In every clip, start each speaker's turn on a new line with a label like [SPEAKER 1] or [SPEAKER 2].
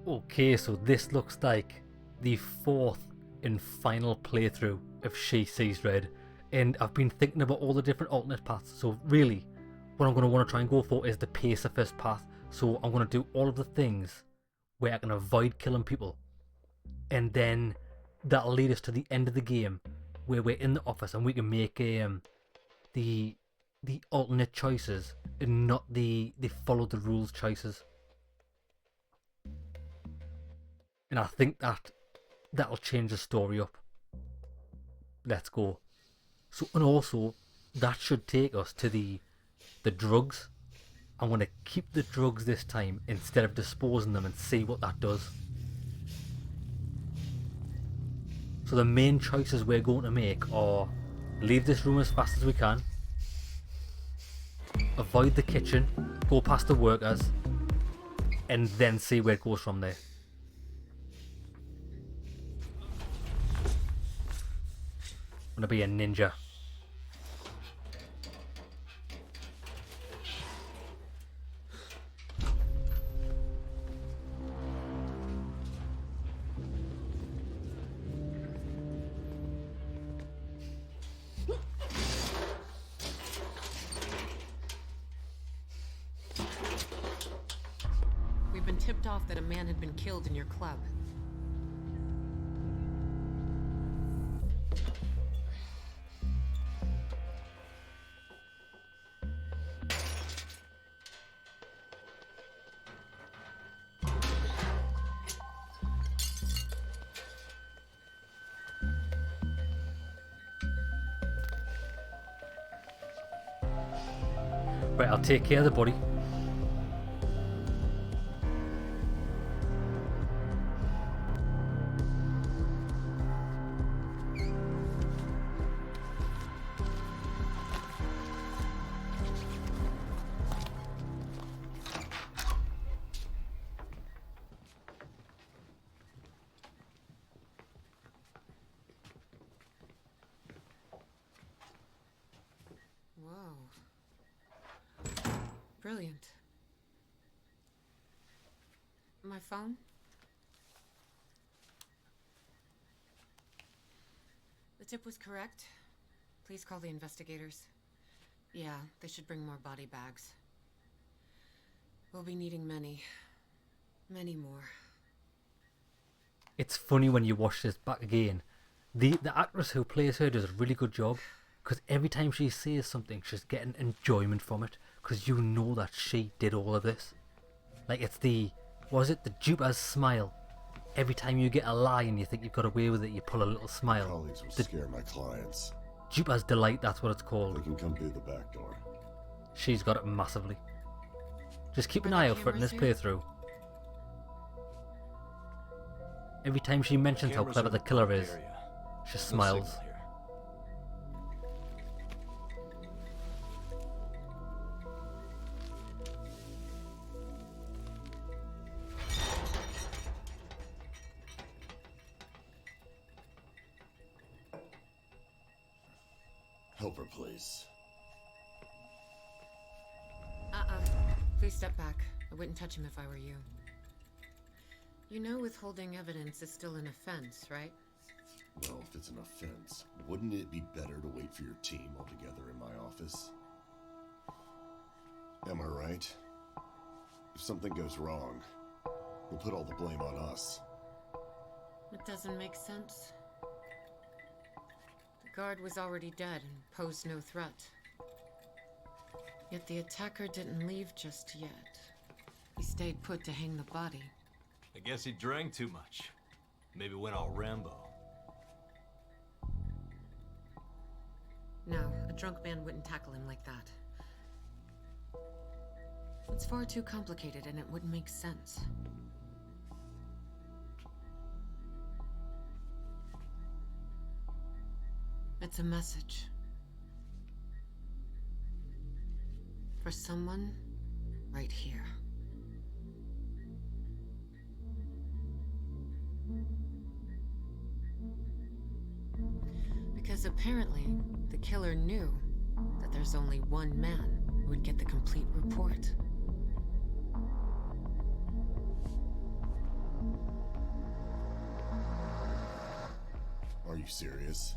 [SPEAKER 1] Okay, so this looks like the fourth and final playthrough of She Sees Red, and I've been thinking about all the different alternate paths. So really, what I'm going to want to try and go for is the pacifist path. So I'm going to do all of the things where I can avoid killing people, and then that'll lead us to the end of the game where we're in the office and we can make the alternate choices and not the follow the rules choices. And I think that'll change the story up. Let's go. So, and also that should take us to the drugs. I'm going to keep the drugs this time instead of disposing them and see what that does. So the main choices we're going to make are leave this room as fast as we can, avoid the kitchen, go past the workers, and then see where it goes from there. I'm gonna be a ninja.
[SPEAKER 2] We've been tipped off that a man had been killed in your club.
[SPEAKER 1] Right, I'll take care of the body.
[SPEAKER 2] Brilliant. My phone? The tip was correct. Please call the investigators. Yeah, they should bring more body bags. We'll be needing many more.
[SPEAKER 1] It's funny when you watch this back again. The actress who plays her does a really good job, because every time she says something, she's getting enjoyment from it, because you know that she did all of this. Like, it's the Jupiter's smile. Every time you get a lie and you think you've got away with it, you pull a little smile.
[SPEAKER 3] Colleagues will scare my clients.
[SPEAKER 1] Jupiter's delight, that's what it's called.
[SPEAKER 3] They can come through the back door.
[SPEAKER 1] She's got it massively. Just keep an eye out for it in this playthrough. Every time she mentions how clever the killer is, she smiles.
[SPEAKER 3] Help her, please.
[SPEAKER 2] Please step back. I wouldn't touch him if I were you. You know withholding evidence is still an offense, right?
[SPEAKER 3] Well, if it's an offense, wouldn't it be better to wait for your team all together in my office? Am I right? If something goes wrong, you'll put all the blame on us.
[SPEAKER 2] It doesn't make sense. The guard was already dead and posed no threat. Yet the attacker didn't leave just yet. He stayed put to hang the body.
[SPEAKER 4] I guess he drank too much. Maybe went all Rambo.
[SPEAKER 2] No, a drunk man wouldn't tackle him like that. It's far too complicated and it wouldn't make sense. It's a message. For someone right here. Because apparently, the killer knew that there's only one man who would get the complete report.
[SPEAKER 3] you serious?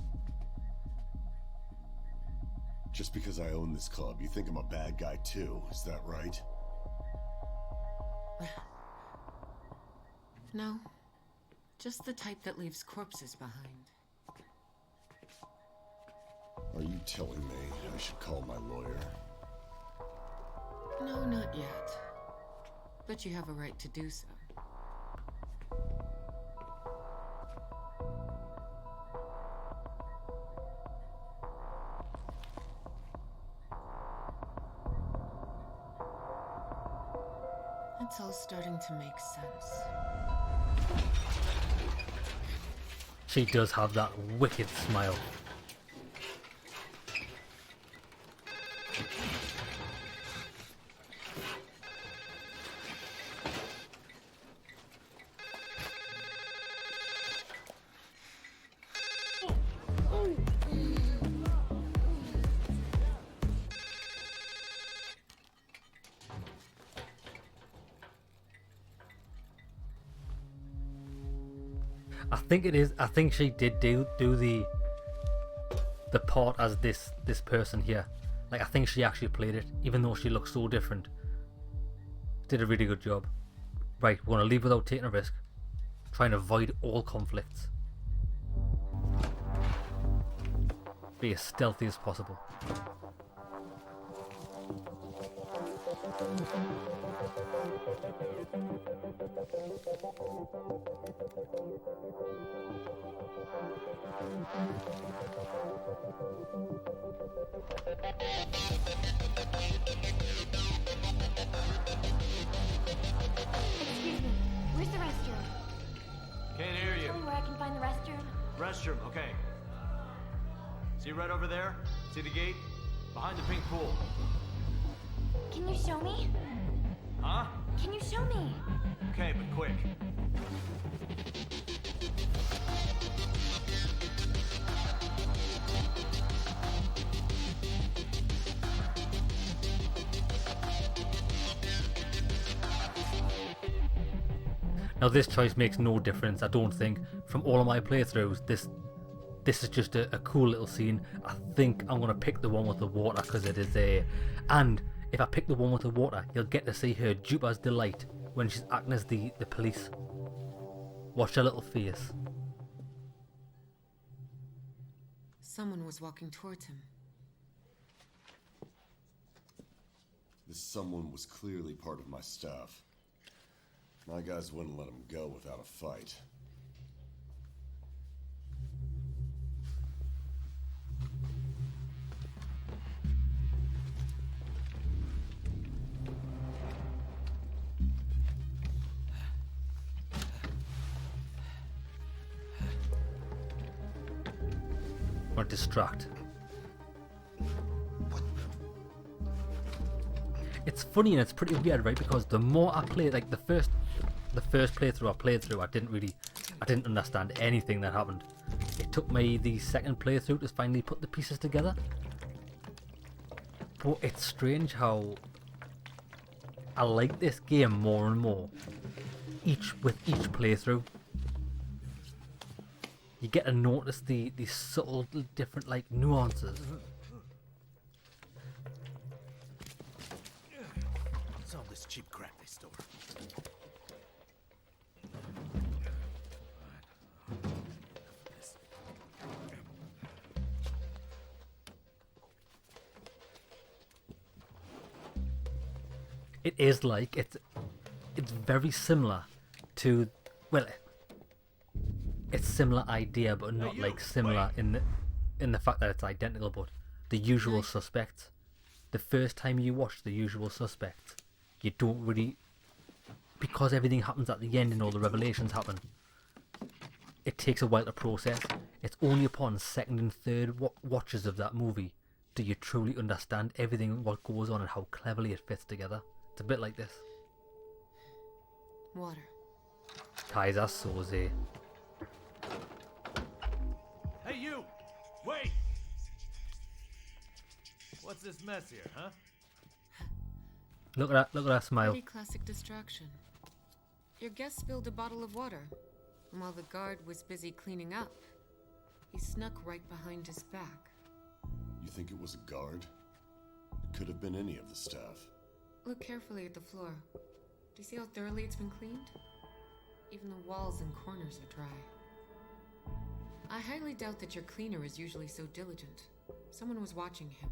[SPEAKER 3] Just because I own this club, you think I'm a bad guy too, is that right?
[SPEAKER 2] No. Just the type that leaves corpses behind.
[SPEAKER 3] Are you telling me I should call my lawyer?
[SPEAKER 2] No, not yet. But you have a right to do so. It's all starting to make sense.
[SPEAKER 1] She does have that wicked smile. I think it is. I think she did do the part as this person here. Like, I think she actually played it, even though she looks so different. Did a really good job. Right, we want to leave without taking a risk. Try and avoid all conflicts. Be as stealthy as possible.
[SPEAKER 5] Excuse me, where's the restroom?
[SPEAKER 4] Can't hear you.
[SPEAKER 5] Tell me where I can find the restroom.
[SPEAKER 4] Restroom, okay. See right over there? See the gate? Behind the pink pool.
[SPEAKER 5] Can you show me?
[SPEAKER 4] Huh?
[SPEAKER 5] Can you show me?
[SPEAKER 4] Okay, but quick.
[SPEAKER 1] Now this choice makes no difference, I don't think. From all of my playthroughs, this is just a cool little scene. I think I'm going to pick the one with the water because it is there. And if I pick the one with the water, you'll get to see her Jupiter's delight when she's acting as the police. Watch her little face.
[SPEAKER 2] Someone was walking towards him.
[SPEAKER 3] This someone was clearly part of my staff. My guys wouldn't let him go without a fight.
[SPEAKER 1] Or distract. It's funny and it's pretty weird, right? Because the more I play, like the first playthrough I played through, I didn't understand anything that happened. It took me the second playthrough to finally put the pieces together. But it's strange how I like this game more and more. With each playthrough, you get to notice the subtle different like nuances.
[SPEAKER 6] What's all this cheap crap they store?
[SPEAKER 1] It is like it's very similar to, well, it's similar idea but not like similar in the fact that it's identical. But The Usual Suspects, the first time you watch The Usual Suspects, you don't really, because everything happens at the end and all the revelations happen, it takes a while to process. It's only upon second and third watches of that movie do you truly understand everything what goes on and how cleverly it fits together. It's a bit like this.
[SPEAKER 2] Water.
[SPEAKER 1] Kaiser Soze.
[SPEAKER 4] Hey, you! Wait! What's this mess here, huh?
[SPEAKER 1] Look at that smile.
[SPEAKER 2] Pretty classic distraction. Your guest spilled a bottle of water while the guard was busy cleaning up. He snuck right behind his back.
[SPEAKER 3] You think it was a guard? It could have been any of the staff.
[SPEAKER 2] Look carefully at the floor. Do you see how thoroughly it's been cleaned? Even the walls and corners are dry. I highly doubt that your cleaner is usually so diligent. Someone was watching him.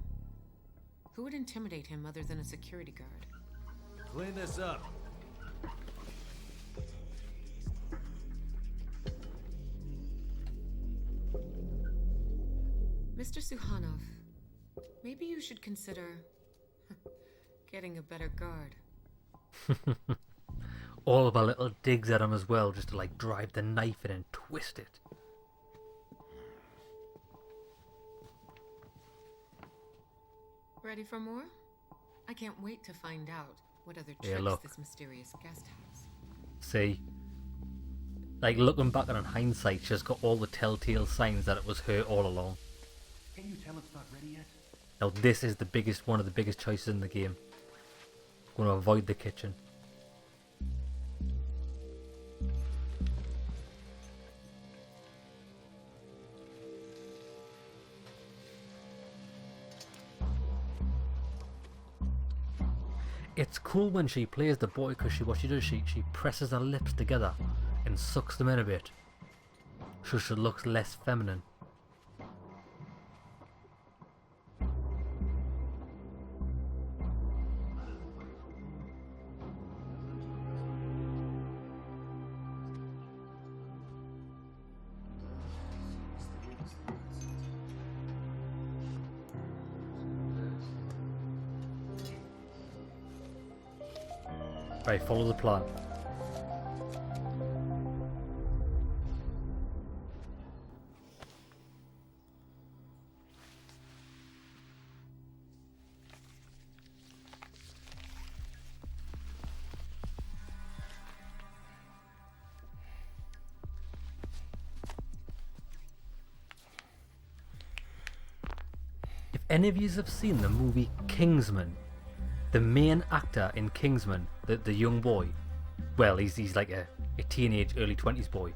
[SPEAKER 2] Who would intimidate him other than a security guard?
[SPEAKER 4] Clean this up.
[SPEAKER 2] Mr. Suhanov, maybe you should consider getting a better guard.
[SPEAKER 1] All of our little digs at him as well, just to like drive the knife in and twist it.
[SPEAKER 2] Ready for more? I can't wait to find out what other
[SPEAKER 1] Yeah,
[SPEAKER 2] tricks
[SPEAKER 1] look.
[SPEAKER 2] this mysterious guest has.
[SPEAKER 1] See? Like, looking back on it in hindsight, she's got all the telltale signs that it was her all along.
[SPEAKER 6] Can you tell it's not ready yet?
[SPEAKER 1] Now this is one of the biggest choices in the game. I'm going to avoid the kitchen. It's cool when she plays the boy because what she does, she presses her lips together and sucks them in a bit, so she looks less feminine. Right, follow the plan. If any of you have seen the movie Kingsman, the main actor in Kingsman, the young boy, well, he's like a teenage, early 20s boy.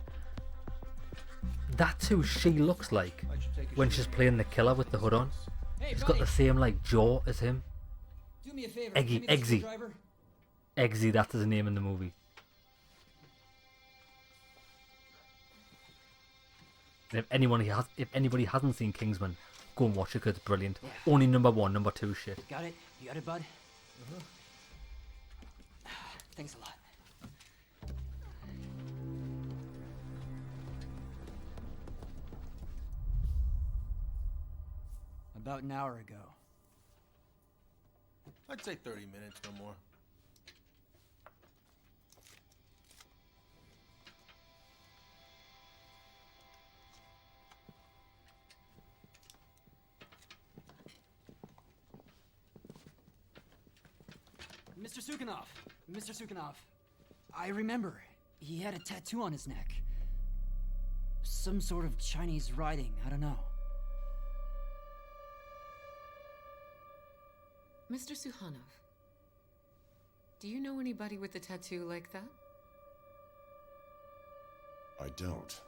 [SPEAKER 1] That's who she looks like when she's playing the killer with the hood on.
[SPEAKER 7] Hey,
[SPEAKER 1] She's got the same like jaw as him.
[SPEAKER 7] do me a favor.
[SPEAKER 1] Eggy,
[SPEAKER 7] give me the
[SPEAKER 1] Eggsy.
[SPEAKER 7] screwdriver.
[SPEAKER 1] Eggsy, that's his name in the movie. And if anybody hasn't seen Kingsman, go and watch it because it's brilliant.
[SPEAKER 7] Yeah.
[SPEAKER 1] Only number 1, number 2 shit.
[SPEAKER 7] Got it? You got it, bud? Thanks a lot. About an hour ago.
[SPEAKER 6] I'd say 30 minutes, no more.
[SPEAKER 7] Mr. Sukhanov! Mr. Sukhanov. I remember. He had a tattoo on his neck. Some sort of Chinese writing, I don't know.
[SPEAKER 2] Mr. Suhanov, do you know anybody with a tattoo like that?
[SPEAKER 3] I don't.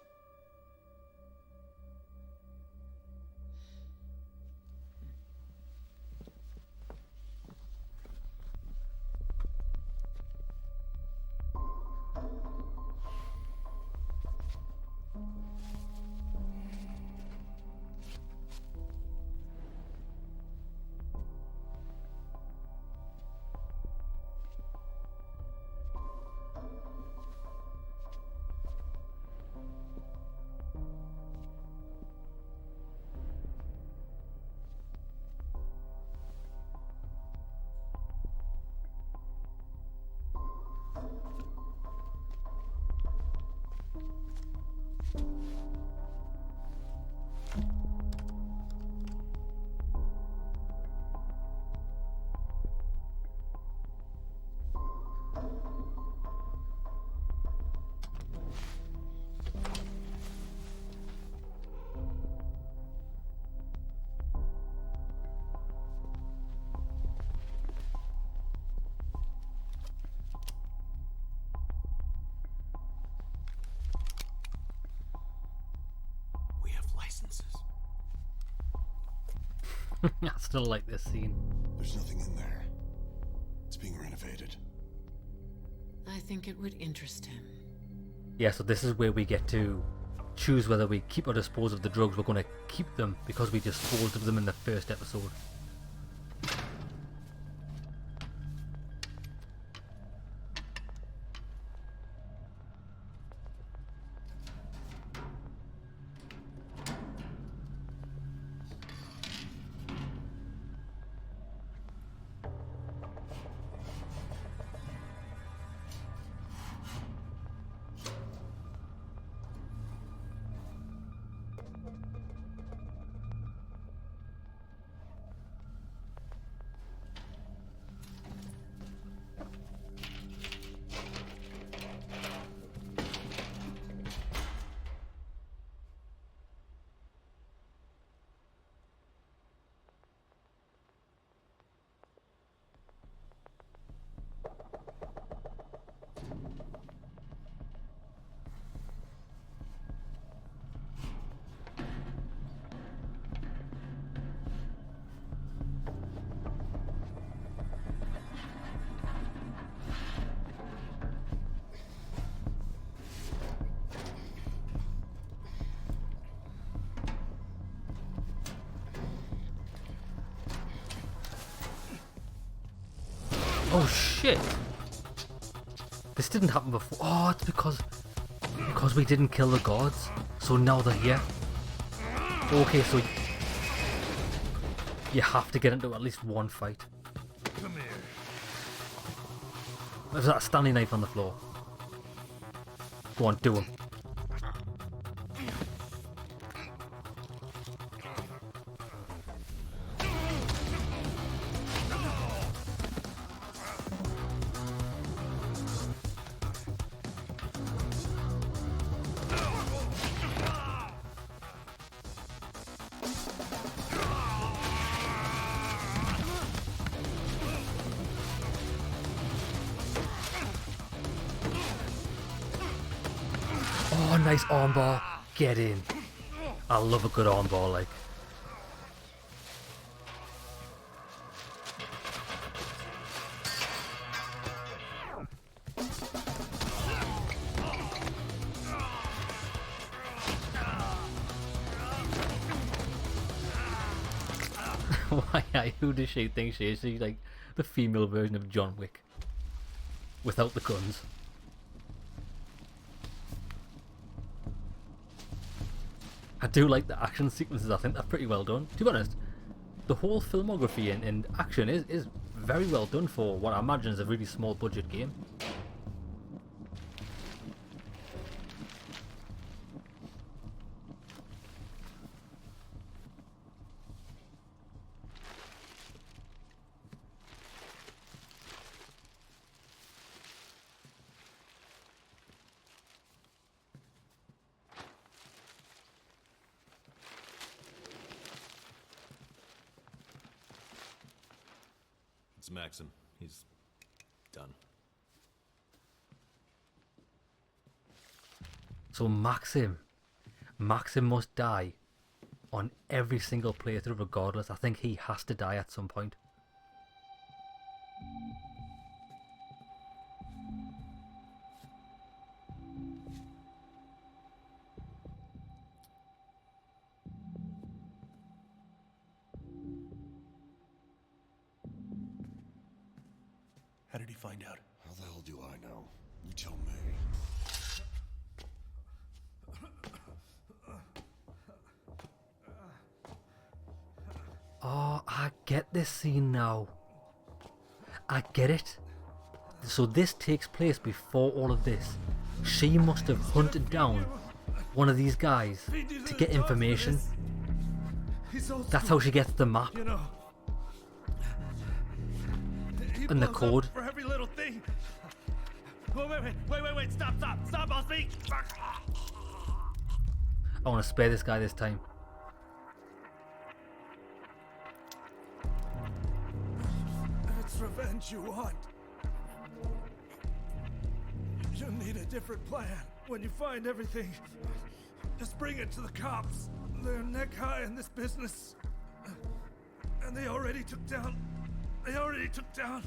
[SPEAKER 1] I still like this scene.
[SPEAKER 3] There's nothing in there. It's being renovated.
[SPEAKER 2] I think it would interest him.
[SPEAKER 1] Yeah, so this is where we get to choose whether we keep or dispose of the drugs. We're going to keep them because we disposed of them in the first episode. Oh shit! This didn't happen before. Oh, it's because we didn't kill the guards. So now they're here. Okay, so you have to get into at least one fight.
[SPEAKER 6] Come here.
[SPEAKER 1] There's that Stanley knife on the floor. Go on, do him. Oh, nice armbar. Get in. I love a good armbar, like. Who does she think she is? She's like the female version of John Wick. Without the guns. I do like the action sequences. I think they're pretty well done. To be honest, the whole filmography and action is very well done for what I imagine is a really small budget game.
[SPEAKER 4] It's Maxim. He's done.
[SPEAKER 1] So Maxim must die on every single playthrough regardless. I think he has to die at some point.
[SPEAKER 6] How did he find out?
[SPEAKER 3] How the hell do I know? You tell me.
[SPEAKER 1] Oh, I get this scene now. I get it. So this takes place before all of this. She must have hunted down one of these guys to get information. That's how she gets the map
[SPEAKER 6] You know,
[SPEAKER 1] and the code.
[SPEAKER 6] for every little thing. Wait, stop, I'll speak.
[SPEAKER 1] I want to spare this guy this time.
[SPEAKER 6] It's revenge you want. You'll need a different plan. When you find everything, just bring it to the cops. They're neck high in this business. And they already took down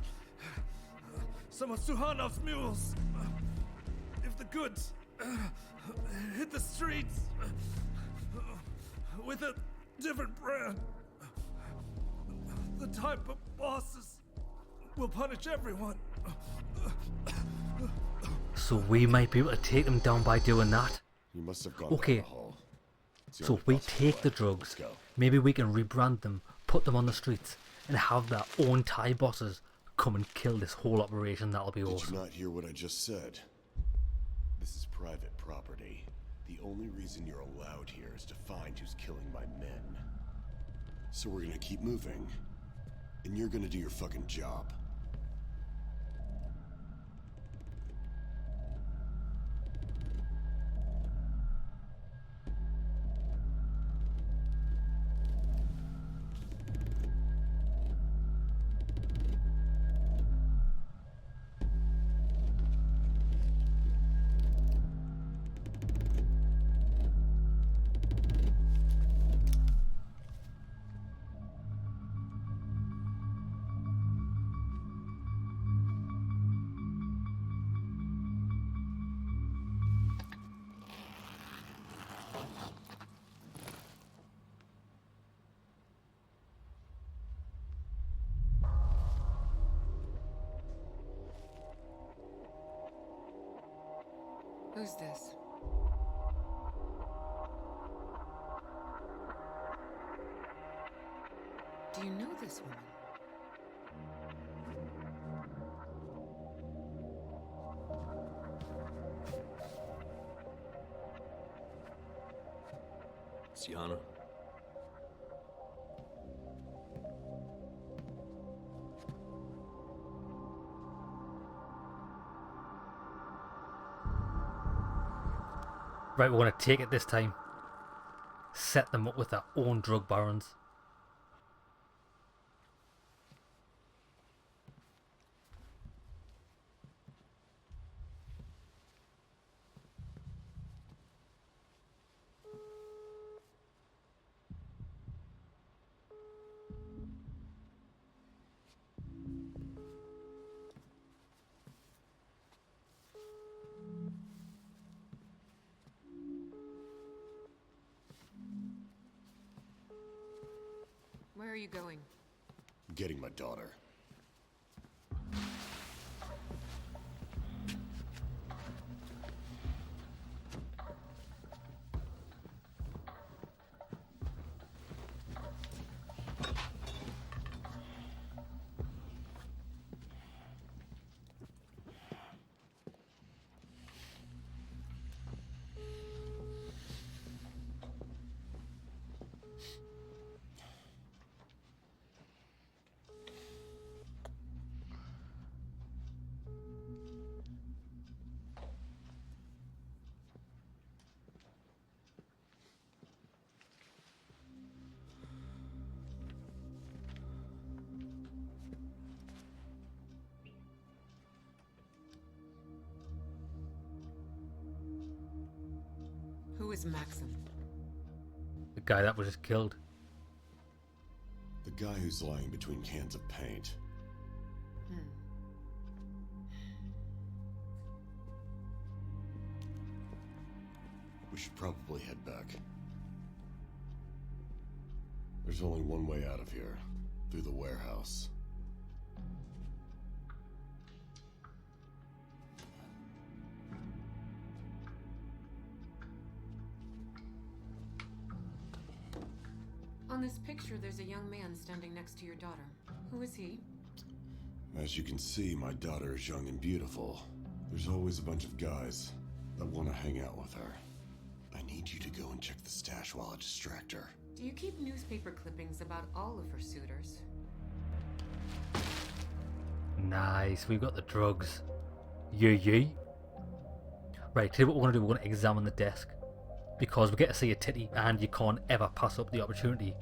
[SPEAKER 6] some of Suhanov's mules. If the goods hit the streets with a different brand, the type of bosses will punish everyone.
[SPEAKER 1] So we might be able to take them down by doing that.
[SPEAKER 3] You must have gone
[SPEAKER 1] Okay.
[SPEAKER 3] down the hall. It's the
[SPEAKER 1] So
[SPEAKER 3] only
[SPEAKER 1] if we
[SPEAKER 3] possible
[SPEAKER 1] take
[SPEAKER 3] way.
[SPEAKER 1] the drugs,
[SPEAKER 3] Let's go.
[SPEAKER 1] maybe we can rebrand them, put them on the streets, and have their own Thai bosses come and kill this whole operation. That'll be
[SPEAKER 3] Did
[SPEAKER 1] awesome.
[SPEAKER 3] you not hear what I just said? This is private property. The only reason you're allowed here is to find who's killing my men. So we're gonna keep moving. And you're gonna do your fucking job.
[SPEAKER 2] Who's this? Do you know this woman?
[SPEAKER 8] Sienna?
[SPEAKER 1] Right, we want to take it this time. Set them up with their own drug barons.
[SPEAKER 2] Where are you going?
[SPEAKER 3] Getting my daughter.
[SPEAKER 2] Who is Maxim?
[SPEAKER 1] The guy that was just killed.
[SPEAKER 3] The guy who's lying between cans of paint. We should probably head back. There's only one way out of here. Through the warehouse.
[SPEAKER 2] On this picture, there's a young man standing next to your daughter. Who is he?
[SPEAKER 3] As you can see, my daughter is young and beautiful. There's always a bunch of guys that want to hang out with her. I need you to go and check the stash while I distract her.
[SPEAKER 2] Do you keep newspaper clippings about all of her suitors?
[SPEAKER 1] Nice, we've got the drugs. Yee. Right, today what we're going to do, we're going to examine the desk. Because we get to see a titty, and you can't ever pass up the opportunity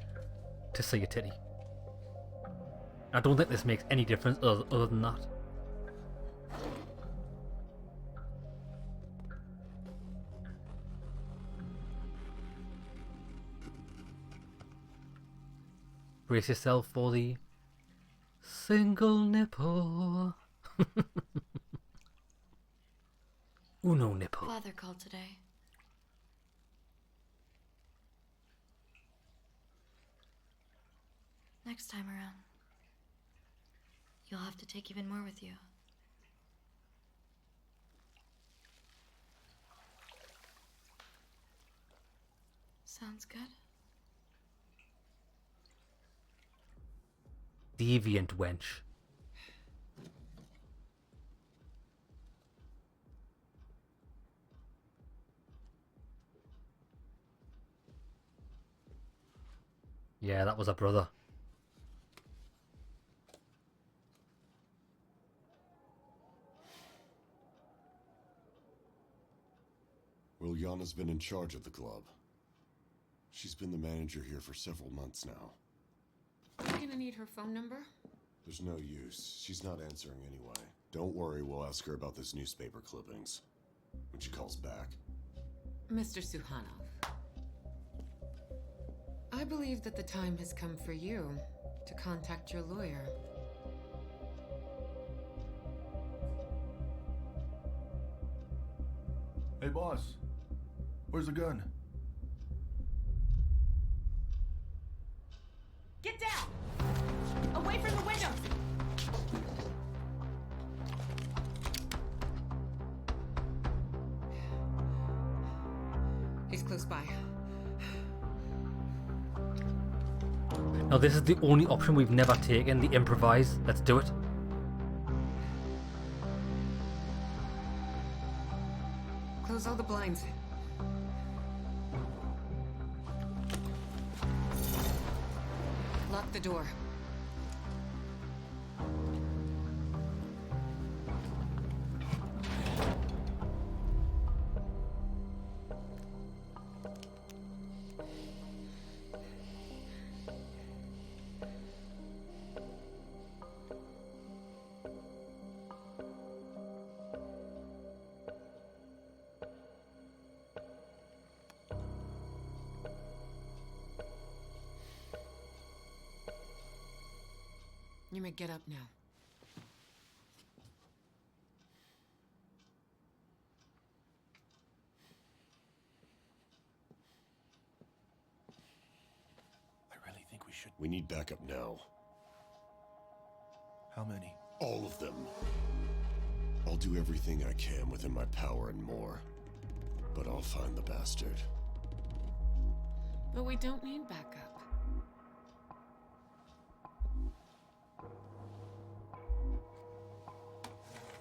[SPEAKER 1] to see a titty. I don't think this makes any difference other than that. Brace yourself for the single nipple. Uno nipple.
[SPEAKER 5] Father called today. Next time around, you'll have to take even more with you. Sounds good.
[SPEAKER 1] Deviant wench. Yeah, that was a brother.
[SPEAKER 3] Well, Yana's been in charge of the club. She's been the manager here for several months now.
[SPEAKER 2] You gonna need her phone number?
[SPEAKER 3] There's no use. She's not answering anyway. Don't worry, we'll ask her about this newspaper clippings when she calls back.
[SPEAKER 2] Mr. Suhanov, I believe that the time has come for you to contact your lawyer.
[SPEAKER 6] Hey, boss. Where's the gun?
[SPEAKER 2] Get down! Away from the windows! He's close by.
[SPEAKER 1] Now this is the only option we've never taken, the improvise. Let's do it.
[SPEAKER 2] Close all the blinds. Lock the door. You may get up now.
[SPEAKER 6] I really think we should.
[SPEAKER 3] We need backup now.
[SPEAKER 6] How many?
[SPEAKER 3] All of them. I'll do everything I can within my power and more. But I'll find the bastard.
[SPEAKER 2] But we don't need backup.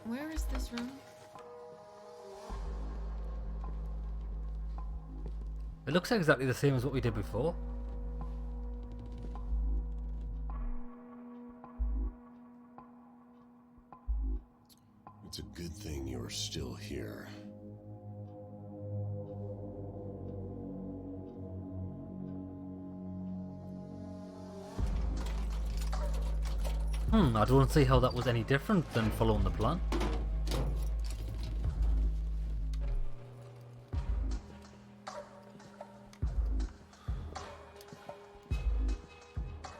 [SPEAKER 2] Where is this room?
[SPEAKER 1] It looks exactly the same as what we did before.
[SPEAKER 3] It's a good thing you're still here.
[SPEAKER 1] I don't see how that was any different than following the plan.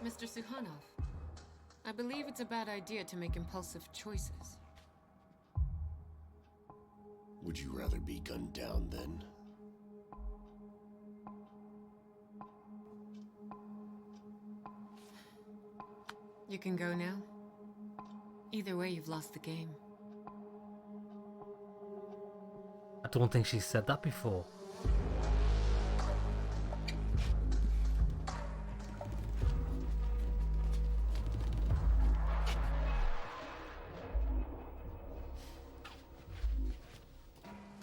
[SPEAKER 2] Mr. Suhanov, I believe it's a bad idea to make impulsive choices.
[SPEAKER 3] Would you rather be gunned down then?
[SPEAKER 2] You can go now. Either way, you've lost the game.
[SPEAKER 1] I don't think she said that before.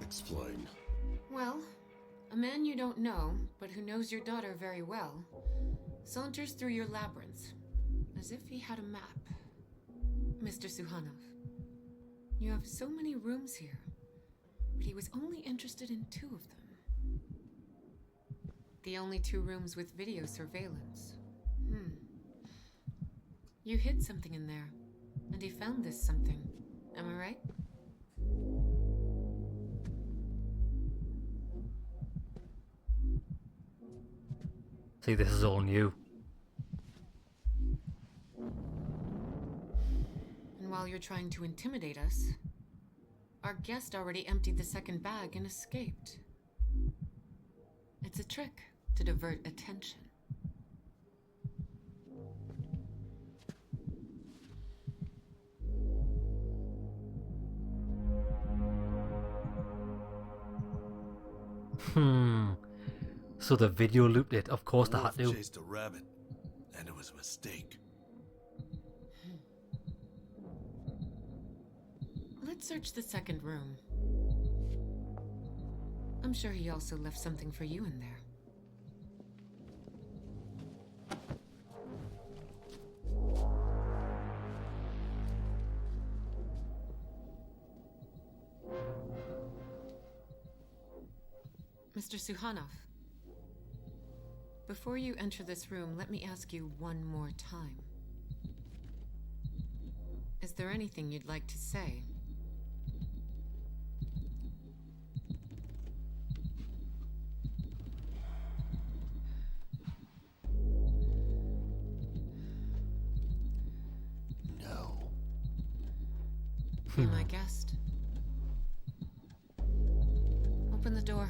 [SPEAKER 3] Explain.
[SPEAKER 2] Well, a man you don't know, but who knows your daughter very well, saunters through your labyrinth, as if he had a map. Mr. Suhanov, you have so many rooms here, but he was only interested in 2 of them. The only 2 rooms with video surveillance. You hid something in there, and he found this something. Am I right?
[SPEAKER 1] See, this is all new.
[SPEAKER 2] trying to intimidate us. Our guest already emptied the second bag and escaped. It's a trick to divert attention.
[SPEAKER 1] So the video looped it. Of course, they had to.
[SPEAKER 6] Chased a rabbit, and it was a mistake.
[SPEAKER 2] Let's search the second room. I'm sure he also left something for you in there. Mr. Suhanov, before you enter this room, let me ask you one more time. Is there anything you'd like to say?
[SPEAKER 3] No.
[SPEAKER 2] Be my guest. Open the door.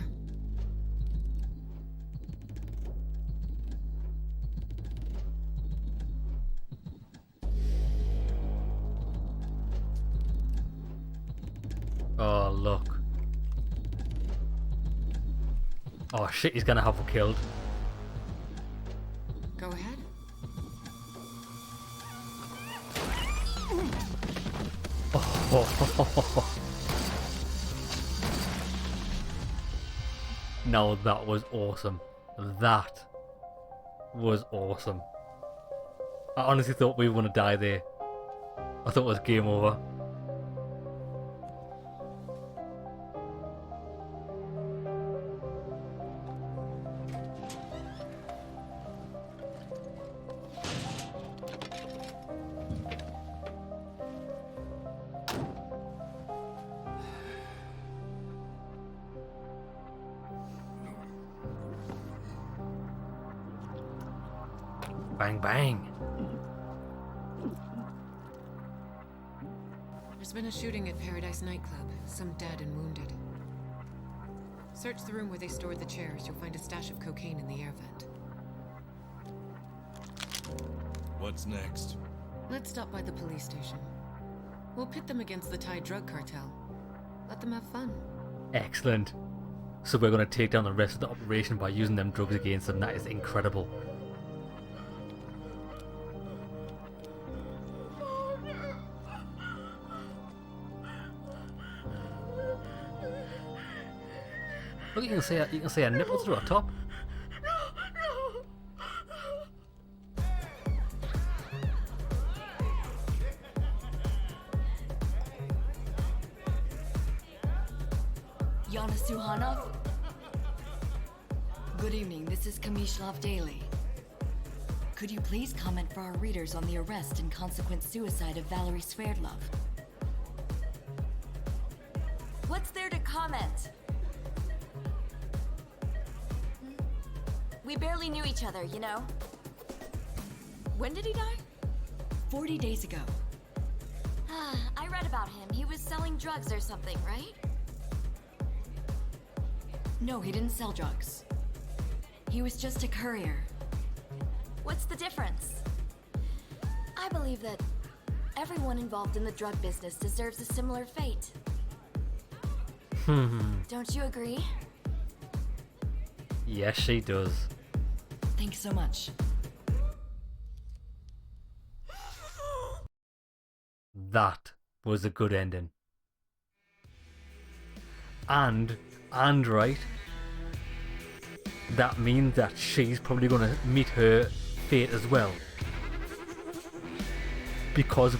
[SPEAKER 1] Oh, look. Oh shit, he's gonna have her killed.
[SPEAKER 2] Go ahead.
[SPEAKER 1] No, that was awesome. That was awesome. I honestly thought we were gonna die there. I thought it was game over. Bang bang.
[SPEAKER 2] There's been a shooting at Paradise nightclub. Some dead and wounded. Search the room where they stored the chairs. You'll find a stash of cocaine in the air vent.
[SPEAKER 6] What's next?
[SPEAKER 2] Let's stop by the police station. We'll pit them against the Thai drug cartel. Let them have fun.
[SPEAKER 1] Excellent. So we're gonna take down the rest of the operation by using them drugs against them. That is incredible. Look, you can see her nipples through her top.
[SPEAKER 8] Yana Suhanov? Good evening, this is Kamishlov Daily. Could you please comment for our readers on the arrest and consequent suicide of Valerie Sverdlov? What's there to comment? We barely knew each other, you know? When did he die? 40 days ago. I read about him. He was selling drugs or something, right? No, he didn't sell drugs. He was just a courier. What's the difference? I believe that everyone involved in the drug business deserves a similar fate. Don't you agree?
[SPEAKER 1] Yes, she does.
[SPEAKER 8] Thanks so much.
[SPEAKER 1] That was a good ending. And right, that means that she's probably going to meet her fate as well. Because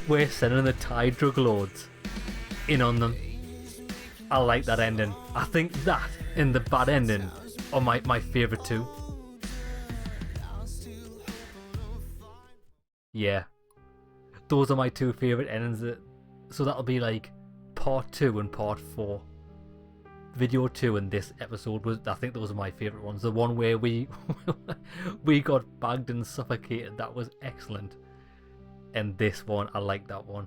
[SPEAKER 1] we're sending the Thai drug lords in on them. I like that ending. I think that and the bad ending are my favourite too. Yeah. Those are my two favourite endings. So that'll be like part 2 and part 4. Video 2 and this episode was, I think those are my favourite ones. The one where we got bagged and suffocated, that was excellent. And this one, I like that one.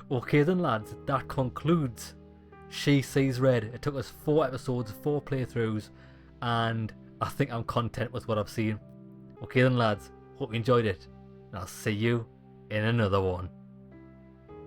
[SPEAKER 1] Okay then lads, that concludes She Sees Red. It took us 4 episodes, 4 playthroughs, and I think I'm content with what I've seen. Okay then lads, hope you enjoyed it, and I'll see you in another one.